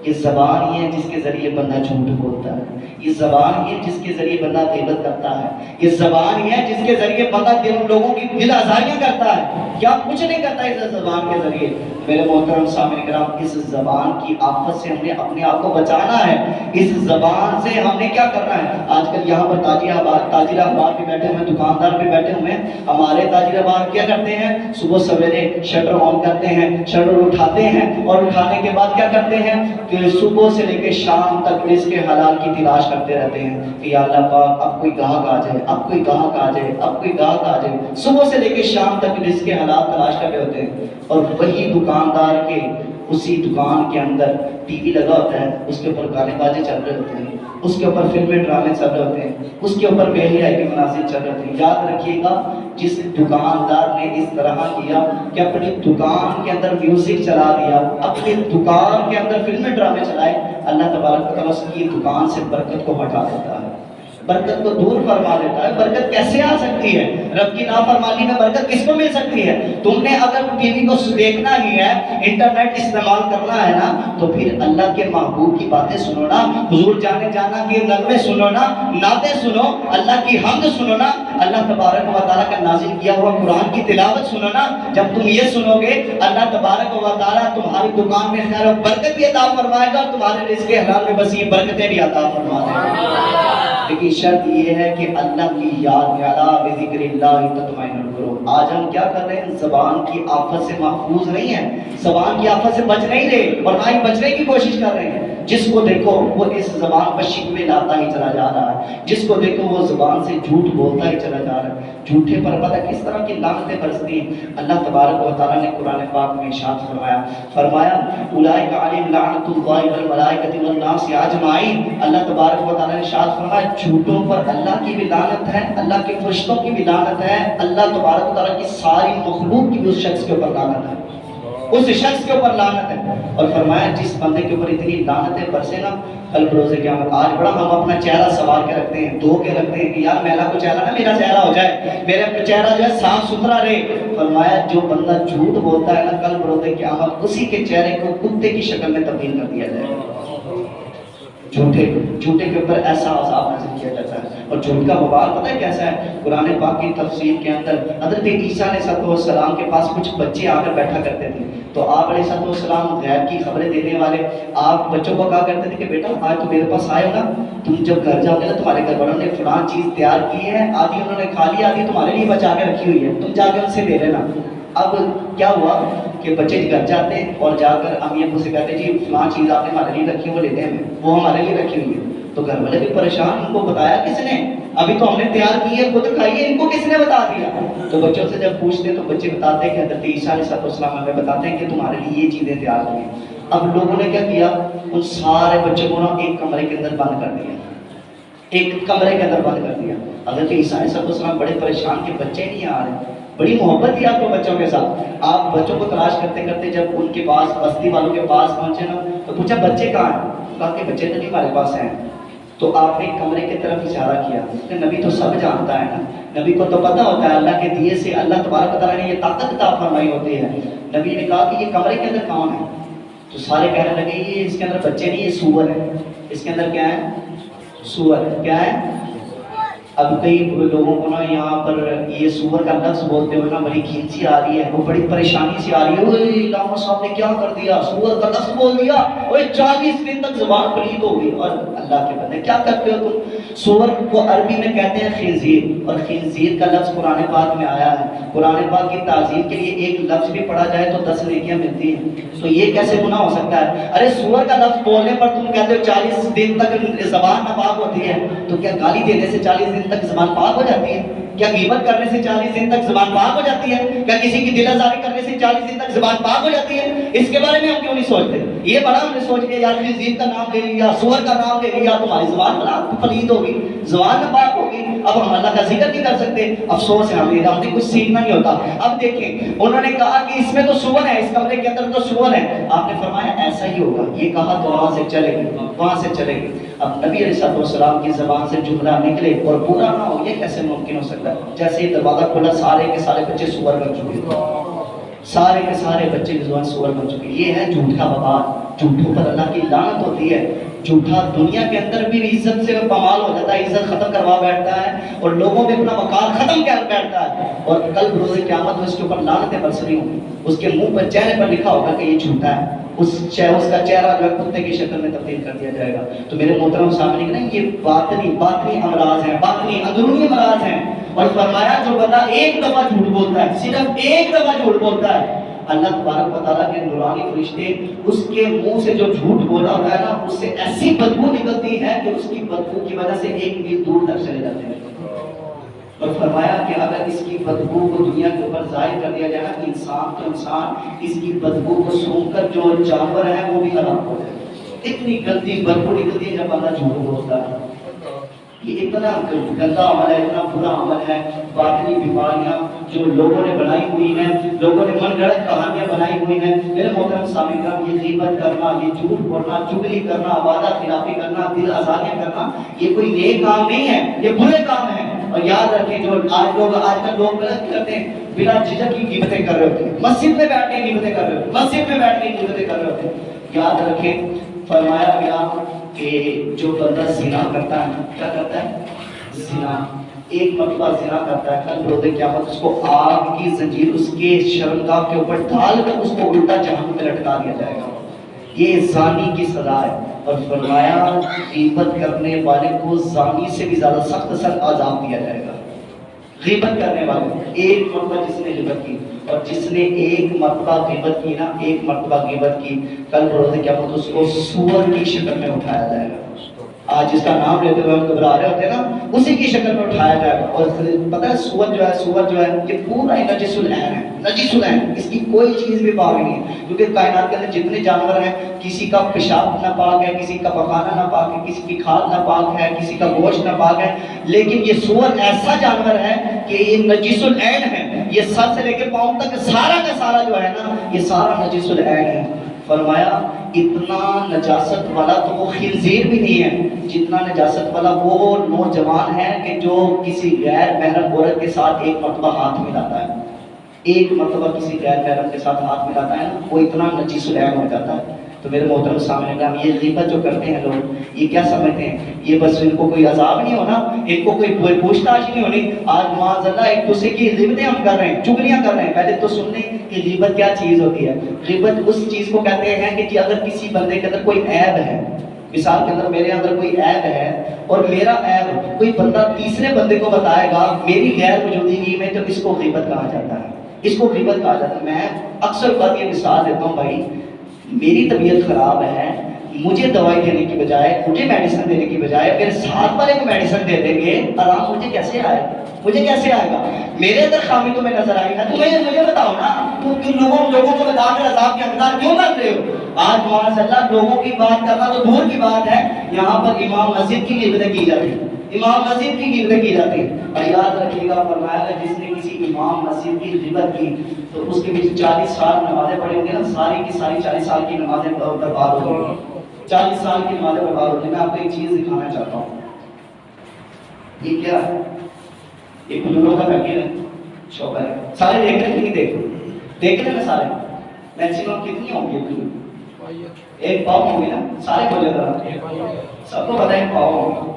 یہ زبان ہی ہے جس کے ذریعے بندہ جھوٹ بولتا ہے. یہ زبان ہی ہے جس کے ذریعے بندہ غیبت کرتا ہے. یہ زبان ہی ہے جس کے ذریعے بندہ لوگوں کی دل آزاریاں کرتا ہے. کیا کچھ نہیں کرتا اس زبان کے ذریعے. میرے محترم سامعین کرام, اس زبان کی آفت سے ہم نے اپنے آپ کو بچانا ہے. اس زبان سے ہم نے کیا کرنا ہے؟ آج کل یہاں پر تاجر احباب بھی بیٹھے ہوئے, دکاندار بھی بیٹھے ہوئے ہیں. ہمارے تاجر احباب کیا کرتے ہیں؟ صبح سویرے شٹر آن کرتے ہیں, شٹر اٹھاتے ہیں, اور اٹھانے کے بعد کیا کرتے ہیں کہ صبح سے لے کے شام تک رزق کے حلال کی تلاش کرتے رہتے ہیں کہ یا اللہ پاک اب کوئی گاہک آ جائے, اب کوئی گاہک آ جائے, اب کوئی گاہک آ جائے. صبح سے لے کے شام تک رزق کے حلال تلاش کر رہے ہوتے ہیں. اور وہی دکاندار کے اسی دکان کے اندر ٹی وی لگا ہوتا ہے, اس کے اوپر گانے بازے چل رہے ہوتے ہیں, اس کے اوپر فلمیں ڈرامے چل رہے ہوتے ہیں, اس کے اوپر بے حیائی کے مناظر چل رہے ہوتے ہیں. یاد رکھیے گا, جس دکاندار نے اس طرح کیا کہ اپنی دکان کے اندر میوزک چلا دیا, اپنی دکان کے اندر فلمیں ڈرامے چلائے, اللہ تبارک و تعالیٰ اس کی دکان سے برکت کو ہٹا دیتا ہے, برکت کو دور فرما دیتا ہے. برکت کیسے آ سکتی ہے؟ رب کی نافرمانی میں برکت کس کو مل سکتی ہے؟ تم نے اگر ٹی وی کو دیکھنا ہی ہے, انٹرنیٹ استعمال کرنا ہے نا, تو پھر اللہ کے محبوب کی باتیں سنو نا, حضور جانا کے نغمے سنو نا, نعتیں سنو, اللہ کی حمد سنو نا, اللہ تبارک و تعالیٰ کا نازل کیا ہوا قرآن کی تلاوت سنو نا. جب تم یہ سنو گے, اللہ تبارک و تعالیٰ تمہاری دکان میں خیر و برکت بھی عطا فرمائے گا, تمہارے رزق حلال میں بس یہ برکتیں بھی عطا فرما دے گا. لیکن شرط یہ ہے کہ اللہ کی یاد میں, الا بذکر اللہ تطمئن القلوب. آج ہم کیا کر رہے ہیں؟ زبان کی آفت سے محفوظ نہیں ہیں, زبان کی آفت سے بچ نہیں رہے, اور نہ ہی بچنے کی کوشش کر رہے ہیں. جس کو دیکھو وہ اس زبان پر شکوے لاتا ہی چلا جا رہا ہے, جس کو دیکھو وہ زبان سے جھوٹ بولتا ہی چلا جا رہا ہے. جھوٹے پر پتہ کس طرح کی لعنتیں برستی ہیں. اللہ تبارک و تعالیٰ نے قرآن پاک میں ارشاد فرمایا اولئک علیہم لعنۃ اللہ والملائکۃ والناس اجمعین. اللہ تبارک و تعالیٰ نے ارشاد فرمایا جھوٹوں پر اللہ کی بھی لعنت ہے, اللہ کے فرشتوں کی بھی لعنت ہے, اللہ تبارک و تعالیٰ کی ساری مخلوق کی بھی اس شخص کے اوپر لعنت ہے, اس شخص کے اوپر لعنت ہے. اور فرمایا جس بندے کے اوپر اتنی لعنتیں برسے نا, کل بروز قیامت, آج بڑا ہم اپنا چہرہ سوار کے رکھتے ہیں, دھو کے رکھتے ہیں کہ یار میرا کو چہرہ نا, میرا چہرہ ہو جائے, میرا چہرہ جو ہے صاف ستھرا رہے. فرمایا جو بندہ جھوٹ بولتا ہے نا, کل بروز قیامت اسی کے چہرے کو کتے کی شکل میں تبدیل کر دیا جائے. جھوٹے کے اوپر ایسا عذاب نازل کیا جاتا ہے. اور جھوٹ کا وبال پتہ ہے کیسا ہے؟ قرآن پاک کی تفسیر کے اندر حضرت عیسیٰ علیہ السلام کے پاس کچھ بچے آ کر بیٹھا کرتے تھے، تو آپ علیہ السلام غیب کی خبریں دینے والے، آپ بچوں کو کہا کرتے تھے کہ بیٹا آج تو میرے پاس آئے ہو نا، تم جب گھر جاؤ گے نا تمہارے گھر والوں نے فلاں چیز تیار کی ہے، آدھی انہوں نے کھا لی، آدھی تمہارے لیے بچا کے رکھی ہوئی ہے، تم جا کے ان سے لے لینا۔ اب کیا ہوا کہ بچے گھر جاتے ہیں اور جا کر امی ابو سے کہتے جی فلاں چیز آپ نے ہمارے لیے رکھی ہے وہ لیتے ہیں، وہ ہمارے لیے رکھی ہوئی ہے، تو گھر والے بھی پریشان، ان کو بتایا کس نے؟ ابھی تو ہم نے تیار کی ہے، خود کھائیے، ان کو کس نے بتا دیا؟ تو بچوں سے جب پوچھتے ہیں تو بچے بتاتے ہیں کہ حضرت عیسیٰ علیہ السلام ہمیں بتاتے ہیں کہ تمہارے لیے یہ چیزیں تیار کی ہیں۔ اب لوگوں نے کیا کیا؟ ان سارے بچوں کو نا ایک کمرے کے اندر بند کر دیا، ایک کمرے کے اندر بند کر دیا۔ حضرت عیسیٰ علیہ السلام بڑے پریشان کہ بچے نہیں آ رہے، بڑی محبت تھی آپ کو بچوں کے ساتھ، آپ بچوں کو تلاش کرتے کرتے جب ان کے پاس بستی والوں کے پاس پہنچے نا تو پوچھا بچے کہاں ہیں؟ کہا کہ بچے تو نہیں ہمارے پاس ہیں۔ تو آپ نے کمرے کی طرف اشارہ کیا کہ نبی تو سب جانتا ہے نا، نبی کو تو پتہ ہوتا ہے اللہ کے دیے سے اللہ تبارک و تعالیٰ نے یہ طاقت عطا فرمائی ہوتی ہے۔ نبی نے کہا کہ یہ کمرے کے اندر کون ہے؟ تو سارے کہنے لگے یہ اس کے اندر بچے نہیں، یہ سور ہے، اس کے اندر کیا ہے؟ سور کیا ہے؟ اب کئی لوگوں کو نا یہاں پر یہ سور کا لفظ بولتے ہوئے نا بڑی کھینچی آ رہی ہے، وہ بڑی پریشانی سی آ رہی ہے، اوہ علامہ صاحب نے کیا کر دیا، سور کا لفظ بول دیا، اوہ 40 دن تک زبان پلید ہو گئی۔ اور اللہ کے بندے کیا کرتے ہو تم؟ سور کو عربی میں کہتے ہیں خنزیر، اور خنزیر کا لفظ قرآن پاک میں آیا ہے، قرآن پاک کی تعظیم کے لیے ایک لفظ بھی پڑھا جائے تو 10 نیکیاں ملتی ہیں، تو یہ کیسے گناہ ہو سکتا ہے؟ ارے سور کا لفظ بولنے پر تم کہتے ہو 40 دن تک زبان ناپاک ہوتی ہے، تو کیا گالی دینے سے 40 دن تک زبان پاک ہو جاتی ہے؟ کیا غیبت کرنے سے 40 دن تک زبان پاک ہو جاتی ہے؟ کیا کسی کی دل آزاری کرنے سے 40 دن تک زبان پاک ہو جاتی ہے؟ اس کے بارے میں ہم کیوں نہیں سوچتے؟ یہ بڑا ہم نے سوچ لیا یار خنزیر کا نام لے لیا، سور کا نام لے لیا، تمہاری زبان پلید ہوگی، زبان ناپاک ہوگی، اب ہم اللہ کا ذکر نہیں کر سکتے۔ افسوس ہے ہم نے کچھ سیکھنا نہیں ہوتا۔ اب دیکھیں انہوں نے کہا کہ اس میں تو سور ہے، اس کمرے کے اندر تو سور ہے، آپ نے فرمایا ایسا ہی ہوگا، یہ کہا تو وہاں سے چلے گی، وہاں سے چلے گی۔ اب نبی علیہ السلام کی زبان سے جملہ نکلے اور پورا نہ ہو، یہ کیسے ممکن ہو سکتا ہے؟ جیسے ہی دروازہ کھلا سارے کے سارے بچے سور بن چکے، سارے کے سارے بچے کی زبان سور بن چکے۔ یہ ہے جھوٹ کا وبال، جھوٹوں پر اللہ کی لعنت ہوتی ہے۔ جھوٹا دنیا کے اندر بھی عزت سے پامال ہو جاتا ہے، عزت ختم کروا بیٹھتا ہے اور لوگوں میں اپنا وقار ختم کر بیٹھتا ہے، اور کل روز قیامت میں اس کے اوپر لعنتیں برسنی ہوں گی، اس کے منہ پر چہرے پر لکھا ہوگا کہ یہ جھوٹا ہے، اس کا چہرہ جو ہے کتے کی شکل میں تبدیل کر دیا جائے گا۔ تو میرے محترم سامنے کہ یہ باطنی امراض ہیں، باطنی اندرونی امراض ہیں، اور فرمایا جو بندہ ایک دفعہ جھوٹ بولتا ہے، صرف ایک دفعہ جھوٹ بولتا ہے، اللہ تبارک و تعالیٰ کے نورانی فرشتے اس کے منہ سے جو جھوٹ بولا ہوتا ہے نا اس سے ایسی بدبو نکلتی ہے کہ اس کی بدبو کی وجہ سے 1 میل دور تک چلے جاتے ہیں۔ اور فرمایا کہ اگر اس کی بدبو کو دنیا کے اوپر ظاہر کر دیا جائے نا، انسان تو انسان اس کی بدبو کو سونگھ کر جو جانور ہے وہ بھی خراب ہو جائے، اتنی گندی بدبو نکلتی ہے جب بندہ جھوٹ بولتا ہے۔ یہ اتنا گندا عمل ہے، اتنا برا عمل ہے، باطنی بیماریاں جو لوگوں نے بنائی ہوئی ہیں، لوگوں نے من گڑت کہانیاں بنائی ہوئی ہیں۔ میرے محترم سامعین، یہ غیبت کرنا، یہ جھوٹ بولنا، چغلی کرنا، وعدہ خلافی کرنا، دل آزاریاں کرنا، یہ کوئی نیک کام نہیں ہے، یہ برے کام ہیں۔ اور یاد رکھیں جو آج کل لوگ غلط کرتے ہیں، بلا جھجک کی غیبتیں کر رہے ہوتے ہیں، مسجد میں بیٹھ کے غیبتیں کر رہے ہوتے ہیں، مسجد میں بیٹھ کے غیبتیں کر رہے ہوتے ہیں۔ یاد رکھیں فرمایا گیا کہ جو بندہ زنا کرتا ہے، کیا کرتا ہے؟ زنا، ایک مرتبہ زنا کرتا ہے، کل روز قیامت اس کو آگ کی زنجیر اس کے شرمگاہ کے اوپر ڈال کر اس کو الٹا جہنم میں لٹکا دیا جائے گا۔ یہ زانی کی سزا ہے۔ اور فرمایا غیبت کرنے والے کو زانی سے بھی زیادہ سخت سخت عذاب دیا جائے گا۔ غیبت کرنے والے، ایک مرتبہ جس نے غیبت کی، اور جس نے ایک مرتبہ غیبت کی نا، ایک مرتبہ غیبت کی، کل روز قیامت اس کو سور کی شکل میں اٹھایا جائے گا۔ آج جس کا نام لیتے ہوئے ہم گھبرا رہے ہوتے ہیں نا، اسی کی شکل میں اٹھایا جائے گا۔ اور پتہ ہے سور جو ہے یہ پورا ہی نجس العین ہے، نجس العین، اس کی کوئی چیز بھی پاک نہیں ہے، کیونکہ کائنات کے اندر جتنے جانور ہیں کسی کا پیشاب ناپاک ہے، کسی کا پخانہ ناپاک ہے، کسی کی کھال ناپاک ہے، کسی کا گوشت ناپاک ہے، لیکن یہ سور ایسا جانور ہے کہ یہ نجس العین ہے، یہ سر سے لے کے پاؤں تک سارا کا سارا جو ہے نا یہ سارا نجس العین ہے۔ فرمایا اتنا نجاست والا تو وہ خنزیر بھی نہیں ہے جتنا نجاست والا وہ نوجوان ہے کہ جو کسی غیر محرم عورت کے ساتھ ایک مرتبہ ہاتھ ملاتا ہے، ایک مرتبہ کسی غیر محرم کے ساتھ ہاتھ ملاتا ہے نا، وہ اتنا نجیس العین ہو جاتا ہے۔ تو میرے محترم سامنے کرام یہ غیبت جو کرتے ہیں لوگ یہ کیا سمجھتے ہیں یہ بس ان کو کوئی عذاب نہیں ہونا, ان کو کوئی پوچھ تاچھ نہیں ہونی. آج معاذ اللہ ایک دوسرے کی غیبتیں ہم کر رہے ہیں, چگلیاں کر رہے ہیں. پہلے تو سن لیں کہ غیبت کیا چیز ہوتی ہے. غیبت اس چیز کو کہتے ہیں کہ اگر کسی بندے کے اندر کوئی عیب ہے, مثال کے اندر میرے اندر کوئی عیب ہے اور میرا عیب کوئی بندہ تیسرے بندے کو بتائے گا میری غیر موجودگی میں, تو اس کو غیبت کہا جاتا ہے. اس کو غیبت کہا جاتا ہے. میں اکثر بات یہ مثال دیتا ہوں, بھائی میری طبیعت خراب ہے, مجھے دوائی دینے کی بجائے, مجھے میڈیسن دینے کی بجائے میرے ساتھ والے کو میڈیسن دے دیں گے, آرام مجھے کیسے آئے گا؟ مجھے کیسے آئے گا؟ میرے اندر خامی تمہیں نظر آئی نا, تمہیں مجھے بتاؤ نا, تم لوگوں کو بتا کر عذاب کے حقدار کیوں بن رہے ہو؟ آج معاذ اللہ لوگوں کی بات کرنا تو دور کی بات ہے, یہاں پر امام مسجد کی غیبتیں کی جاتی ہیں, امام مسجد کی غیبتیں کی جاتی ہیں. اور یاد رکھیے گا فرمایا ہے جس نے کسی امام مسجد کی غیبت کی تو اس کے بیچ 40 سال نمازیں پڑھی ہوں گی نا, ساری کی ساری 40 سال کی نمازیں برباد ہو گئی, 40 سال کی نمازیں برباد ہو گئی. میں آپ کو ایک چیز دکھانا چاہتا ہوں, یہ کیا ہے؟ یہ کلوروں کا فیکٹری ہے, شعبہ ہے. سارے دیکھ رہے ہیں نہیں دیکھ رہے ہیں سارے, میکسیمم کتنی ہوں گی؟ ایک پاؤ ہوں گی نا, سارے بولے ذرا, سب کو پتہ ہے پاؤ ہوگا.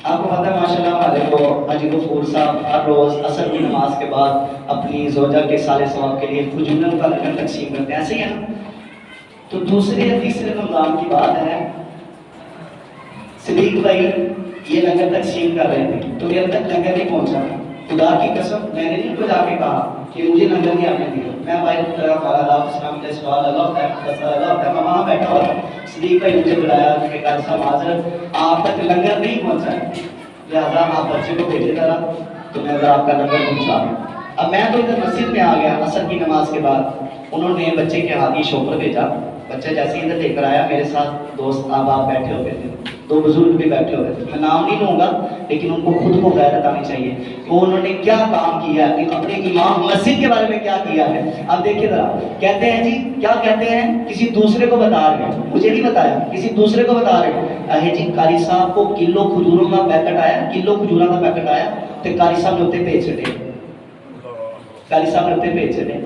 آپ کو پتہ ہے ماشاءاللہ ہمارے کو حاجی غفور صاحب ہر روز عصر کی نماز کے بعد اپنی زوجہ کے سال ثواب کے لیے کھجوروں کا لنگر تقسیم کرتے ہیں, ایسے ہی ہے نا. تو دوسرے یا تیسرے رمضان کی بات ہے, صدیق بھائی یہ لنگر تقسیم کر رہے تھے تو میرے تک لنگر نہیں پہنچا. خدا کی قسم میں نے ان کو جا کے کہا کہ مجھے لنگر نہیں آنے دیا. میں بھائی السلام علیہ سوال اللہ میں وہاں بیٹھا ہوا تھا. صدیق بھائی مجھے بلایا کہ قاری صاحب معذرت آپ تک لنگر نہیں پہنچا ہے, لہٰذا آپ بچے کو بھیجے ذرا تو میں ذرا آپ کا لنگر پہنچا دوں. اب میں تو ادھر مسجد میں آ گیا عصر کی نماز کے بعد, انہوں نے بچے کے ہاتھ ہی شوپر بھیجا. بچہ جیسے ادھر لے کر آیا, میرے ساتھ دوست آپ بیٹھے ہوئے تھے, 2 بزرگ بھی بیٹھے ہوئے تھے. میں نام نہیں لوں گا لیکن ان کو خود کو غیرت آنی چاہیے کہ انہوں نے کیا کام کیا ہے, اپنے امام مسجد کے بارے میں کیا کیا ہے. اب دیکھیے ذرا, کہتے ہیں جی کیا کہتے ہیں, کسی دوسرے کو بتا رہے ہیں, مجھے نہیں بتایا, کسی دوسرے کو بتا رہے ہیں جی قاری صاحب کو کلو کھجوروں کا پیکٹ آیا, کلو کھجوروں کا پیکٹ آیا تو قاری صاحب نے اتنے بھیج چھٹے, قاری صاحب نے اتنے بھیج چھٹے.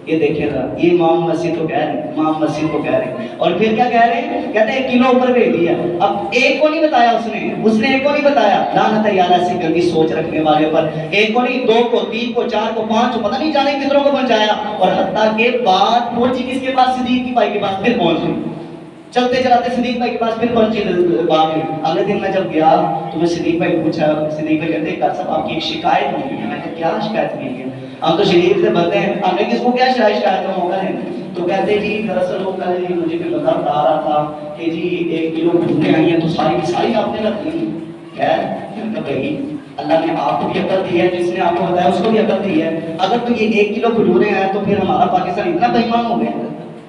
یہ دیکھیں ذرا, یہ امام مسجد کو کہہ رہے ہیں, امام مسجد کو کہہ رہے ہیں. اور پھر کیا کہہ رہے ہیں, کہتے ہیں 1 کلو اوپر بھیج دیا. اب ایک کو نہیں بتایا, اس نے ایک کو نہیں بتایا. لعنت ہے یار ایسی گندی سوچ رکھنے والے پر. ایک کو نہیں, 2 کو, 3 کو, 4 کو, 5 کو, پتہ نہیں جانے کتنوں کو پہنچایا. اور حتیٰ کہ بات پہنچی کس کے پاس, صدیق کی بھائی کے پاس. پھر پہنچ گئی, چلتے چلاتے صدیق بھائی کے پاس پھر پہنچی بات ہوئی. اگلے دن میں جب گیا تو میں صدیق بھائی پوچھا, صدیق بھائی کہتے ہیں قاری صاحب آپ کی ایک شکایت ہوئی ہے. میں نے کیا شکایت کی ہے, ہم تو شریف سے بنتے ہیں, ہم نے کس کو کیا شکایت کا موقع ہے. تو کہتے ہیں جی دراصل وہ کل جی مجھے کوئی بندہ بتا رہا تھا کہ جی 1 کلو کھجوریں آئی ہیں تو ساری کی ساری آپ نے رکھ لی. خیر بھائی اللہ نے آپ کو بھی عقل دی ہے, جس نے آپ کو بتایا اس کو بھی عقل دی ہے. اگر تو یہ 1 کلو کھجوریں ہیں تو پھر ہمارا پاکستان اتنا بے ایمان ہو گیا,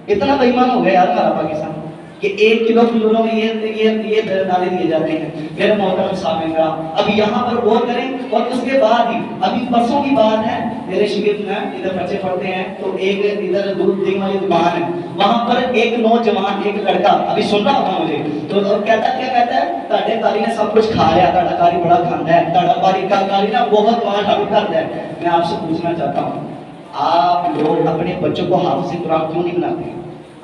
اتنا بے ایمان ہو گیا یار ہمارا پاکستان کہ 1 کلو کھجوروں میں یہ دانے دیے جاتے ہیں. میرے محترم سامنے کا اب یہاں پر غور کریں. اور اس کے بعد ہی ابھی پرسوں کی بات ہے, میرے شگرد میں ادھر بچے پڑھتے ہیں تو ایک ادھر دودھ دینے والی دکان ہے, وہاں پر ایک نوجوان, ایک لڑکا ابھی سن رہا ہوگا مجھے, تو کہتا ہے تاڑے کاری نے سب کچھ کھا لیا, تاڑا کاری بڑا کھانا ہے, تاڑا کاری نا بہت مال حاصل کرتا ہے. میں آپ سے پوچھنا چاہتا ہوں, آپ لوگ اپنے بچوں کو حافظ قرآن کیوں نہیں بناتے؟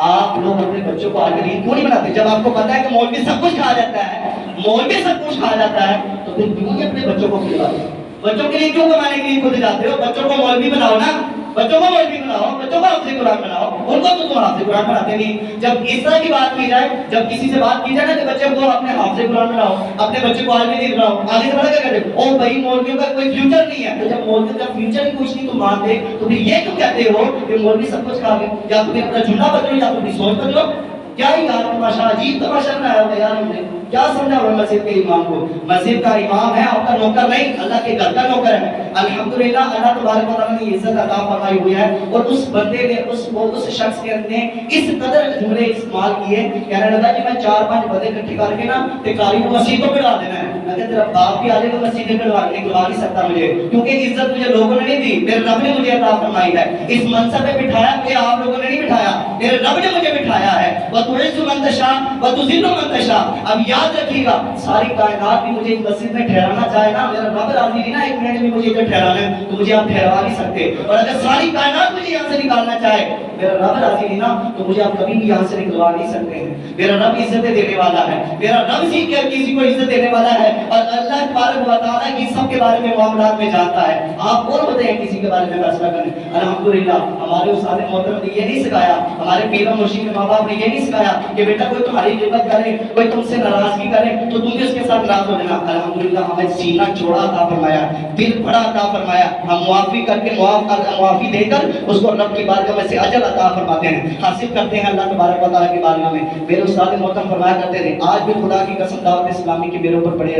آپ لوگ اپنے بچوں کو عالم دین کیوں نہیں بناتے؟ جب آپ کو پتا ہے کہ مولوی سب کچھ کھا جاتا ہے, مولوی سب کچھ کھا جاتا ہے, تو پھر کیوں نہیں اپنے بچوں کو کھلاتے؟ بچوں کے لیے کیوں کمانے کے لیے خود جاتے ہو؟ بچوں کو مولوی بناؤ نا, بچوں کو مولوی بناؤ, بچوں کو حافظ قرآن بناؤ. ان کو تو تم حافظ قرآن بناتے نہیں. جب اس طرح کی بات کی جائے, جب کسی سے بات کی جائے نا کہ بچے کو اپنے حافظ قرآن بناؤ, اپنے بچے کو عالم دین بناؤ, آگے سے بڑا کیا کہتے ہیں, او بھائی مولویوں کا کوئی فیوچر نہیں ہے. تو جب مولوی کا فیوچر ہی کچھ نہیں تم مانتے تو پھر یہ کیوں کہتے ہو کہ مولوی سب کچھ کھا گئے؟ یا تو پھر اپنا جملہ بدلو یا تو اپنی سوچ بدلو. کیا ہی یار تماشا, عجیب تماشا بنایا ہوا یار ہم نے. کیا سمجھا ہوا مسجد کے امام کو؟ مسجد کا امام ہے, آپ کا نوکر نہیں, اللہ کے گھر کا نوکر ہے. الحمدللہ اللہ تبارک و تعالیٰ نے عزت عطا فرمائی ہوئی ہے. اور اس بندے نے اس شخص کے نے اس قدر جملے استعمال کیے, کہنے لگا کہ میں 4-5 بندے اکٹھے کر کے نا تے قاری کو مسجد کو بلا دینا ہے. میں کہا تیرا باپ بھی آلے کو مسجد میں بلا نہیں سکتا مجھے, کیونکہ عزت مجھے لوگوں نے نہیں دی, میرے رب نے مجھے عطا فرمائی ہے. اس منصب پہ بٹھایا مجھے آپ لوگوں نے نہیں بٹھایا, میرے رب نے مجھے بٹھایا ہے. وَتُعِزُّ مَن تَشَاءُ وَتُذِلُّ مَن تَشَاءُ. اب یاد رکھیے گا, ساری کائنات بھی مجھے اس مسجد میں ٹھہرانا چاہے نا, میرا رب راضی نہیں نا 1 منٹ بھی مجھے ادھر ٹھہرانا ہے تو مجھے آپ ٹھہرا نہیں سکتے، اور اگر ساری کائنات مجھے یہاں سے نکالنا چاہے، میرا رب راضی نہیں نا، تو مجھے آپ کبھی بھی یہاں سے نکلوا نہیں سکتے ہیں۔ میرا رب عزتیں دینے والا ہے، میرا رب ہی کسی کو عزت دینے والا ہے، اور اللہ تبارک و تعالیٰ کی سب کے بارے میں معاملات میں جانتا ہے۔ آپ کون ہوتے ہیں کسی کے بارے میں فیصلہ کریں؟ الحمدللہ ہمارے استاد محترم نے یہ نہیں سکھایا، ہمارے پیر و مرشد ماں باپ نے یہ نہیں سکھایا کہ بیٹا کوئی تمہاری غیبت کرے، کوئی تم سے ناراضگی کرے تو تم بھی اس کے ساتھ ناراض ہو جانا۔ الحمدللہ ہمیں سینہ چوڑا عطا فرمایا، دل بڑا عطا فرمایا، ہم معافی کر کے معافی دے کر اس کو رب کی بارگاہ میں سے اجر عطا فرماتے ہیں، حاصل کرتے ہیں اللہ تبارک و تعالیٰ کی بارگاہ میں۔ میرے استاد محترم فرمایا کرتے تھے، آج بھی خدا کی قسم دعوت اسلامی کے میرے اوپر بڑے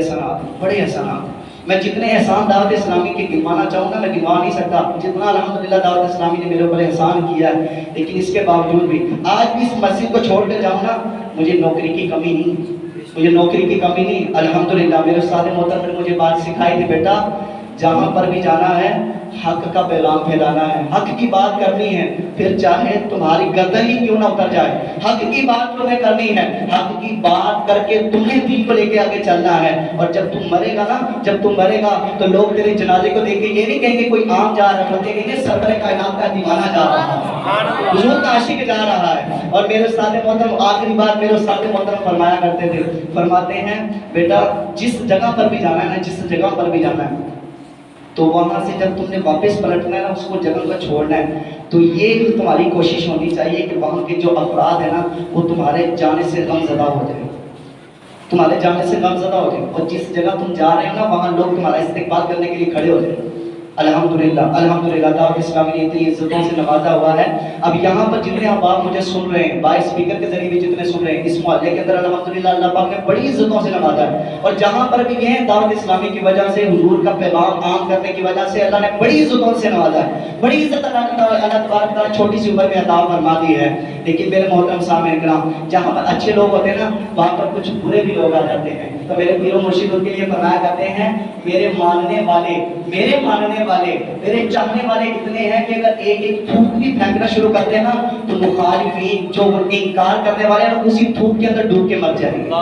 احسانات، میں جتنے احسان دعوت اسلامی کے گنوانا چاہوں گا میں گنوا نہیں سکتا، جتنا الحمدللہ دعوت اسلامی نے میرے اوپر احسان کیا ہے، لیکن اس کے باوجود بھی آج بھی اس مسجد کو چھوڑ کر جاؤں نا، مجھے نوکری کی کمی نہیں، الحمدللہ میرے استاد محترم نے مجھے بات سکھائی تھی، بیٹا جہاں پر بھی جانا ہے حق کا پیغام پھیلانا ہے، حق کی بات کرنی ہے، پھر چاہے تمہاری گردن ہی کیوں نہ اتر جائے، حق کی بات تمہیں کرنی ہے، حق کی بات کر کے تمہیں دین کو لے کے آگے چلنا ہے۔ اور جب تم مرے گا تو لوگ تیرے جنازے کو دیکھ کے یہ نہیں کہیں گے کوئی عام جا رہا ہے، بلکہ کہیں گے سرور کائنات کا دیوانہ جا رہا ہے، حضور کا عاشق جا رہا ہے۔ اور میرے استاد محترم آخری بات میرے استاد محترم فرمایا کرتے تھے، فرماتے ہیں بیٹا جس جگہ پر بھی جانا ہے تو وہاں سے جب تم نے واپس پلٹنا ہے نا، اس کو جگہ کو چھوڑنا ہے، تو یہ تمہاری کوشش ہونی چاہیے کہ وہاں کے جو افراد ہیں نا وہ تمہارے جانے سے غم زدہ ہو جائیں، اور جس جگہ تم جا رہے ہو نا وہاں لوگ تمہارا استقبال کرنے کے لیے کھڑے ہو جائیں۔ الحمدللہ دعوت اسلامی نے اتنی عزتوں سے نوازا ہوا ہے۔ اب یہاں پر جتنے احباب مجھے سن رہے ہیں، بائی اسپیکر کے ذریعے بھی جتنے سن رہے ہیں، اس محلے کے اندر الحمدللہ اللہ پاک نے بڑی عزتوں سے نوازا ہے، اور جہاں پر بھی یہ دعوت اسلامی کی وجہ سے حضور کا پیغام عام کرنے کی وجہ سے اللہ نے بڑی عزتوں سے نوازا ہے، بڑی عزت اللہ تبارک تعالیٰ چھوٹی سی عمر میں عطا فرما دی ہے۔ لیکن میرے محترم سامعین کرام، جہاں پر اچھے لوگ ہوتے ہیں نا وہاں پر کچھ برے بھی لوگ آ جاتے ہیں، تو میرے پیر و مرشد ان کے لیے فرمایا کرتے ہیں، میرے ماننے والے میرے چاہنے والے اتنے ہیں کہ اگر ایک تھوک بھی پھینکنا شروع کرتے ہیں نا تو مخالفین جو انکار کرنے والے ہیں اسی تھوک کے اندر ڈوب کے مر جائیں گے۔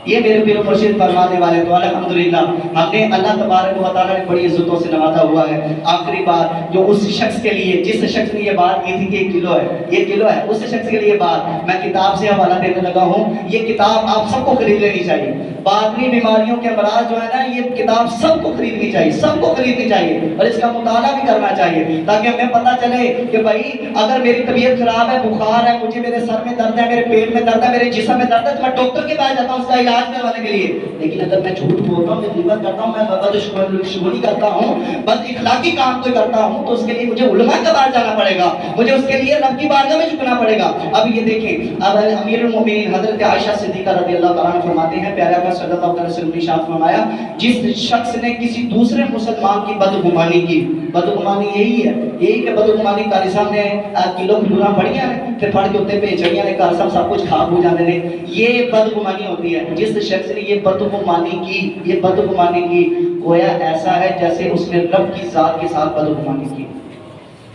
یہ میرے پیر و مرشد فرمانے والے، تو الحمدللہ ہم نے اللہ تبارک و تعالیٰ نے بڑی عزتوں سے نوازا ہوا ہے۔ آخری بات جو اس شخص کے لیے جس شخص نے یہ بات کی تھی کہ یہ کلو ہے اس شخص کے لیے بات میں کتاب سے حوالہ دینے لگا ہوں، یہ کتاب آپ سب کو خرید لینی چاہیے۔ باطنی بیماریوں کے امراض جو ہے نا یہ کتاب سب کو خریدنی چاہیے، اور اس کا مطالعہ بھی کرنا چاہیے تاکہ ہمیں پتہ چلے کہ بھائی اگر میری طبیعت خراب ہے، بخار ہے، مجھے میرے سر میں درد ہے، میرے پیٹ میں درد ہے، میرے جسم میں درد ہے، تو میں ڈاکٹر کے پاس جاتا ہوں اس کا علاج کروانے کے لیے۔ لیکن اگر میں جھوٹ بولتا ہوں، میں غیبت کرتا ہوں، میں بدشگونی کرتا ہوں، بد اخلاقی کام کوئی کرتا ہوں، تو اس کے لیے مجھے علماء کے پاس جانا پڑے گا، مجھے اس کے لیے رب کی بارگاہ میں جھکنا پڑے گا۔ اب یہ دیکھیں، اب امیر المومنین حضرت عائشہ صدیقہ رضی اللہ تعالیٰ عنہ فرماتے ہیں، پیارے آقا صلی اللہ علیہ وسلم نے ارشاد فرمایا، جس شخص نے کسی دوسرے مسلمان کی بدگمانی کی، بدگمانی یہی کہ بدگمانی تاری صاحب نے کلو کھجورا پڑھیاں نے پھر پڑھ کے اتنے پہ چڑھیاں نے کہا سب کچھ کھا بھو جانے نے، یہ بدگمانی ہوتی ہے۔ جس شخص نے یہ بدگمانی کی گویا ایسا ہے جیسے اس نے رب کی ذات کے ساتھ بدگمانی کی۔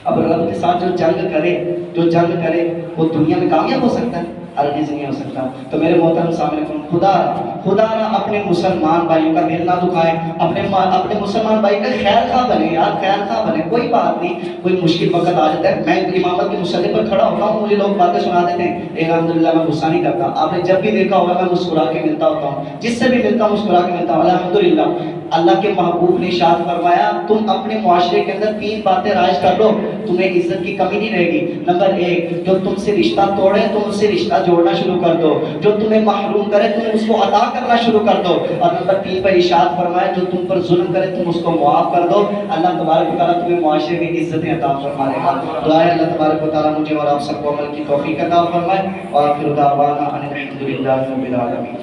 اب رب کے ساتھ جو جنگ کرے وہ دنیا میں کامیاب ہو سکتا ہے؟ ہرگز نہیں ہو سکتا۔ تو میرے محترم سامنے خدا نہ اپنے مسلمان بھائیوں کا دل نہ دکھائے، اپنے مسلمان بھائی کا خیر خواہ بنے، کوئی بات نہیں، کوئی مشکل وقت آ جاتا ہے، میں امامت کے مصلی پر کھڑا ہوتا ہوں، مجھے لوگ باتیں سنا دیتے ہیں، الحمدللہ میں غصہ نہیں کرتا۔ آپ نے جب بھی دیکھا ہوگا میں مسکرا کے ملتا ہوتا ہوں، جس سے بھی ملتا ہوں مسکرا کے ملتا ہوں، الحمدللہ۔ اللہ کے محبوب نے ارشاد فرمایا، تم اپنے معاشرے کے اندر 3 باتیں رائج کر لو، تمہیں عزت کی کمی نہیں رہے گی۔ نمبر 1، جو تم سے رشتہ توڑے تم اس سے رشتہ جوڑنا شروع کر دو، جو تمہیں محروم کرے تم اس کو عطا کرنا شروع کر دو، اور نمبر 3 پر ارشاد فرمایا، جو تم پر ظلم کرے تم اس کو معاف کر دو، اللہ تبارک و تعالیٰ تمہیں معاشرے میں عزتیں عطا فرمائے گا۔ دعا ہے اللہ تبارک و تعالیٰ مجھے اور آپ سب کو عمل کی توفیق عطا فرمائے، اور آخر دعوانا ان الحمد للہ رب العالمین۔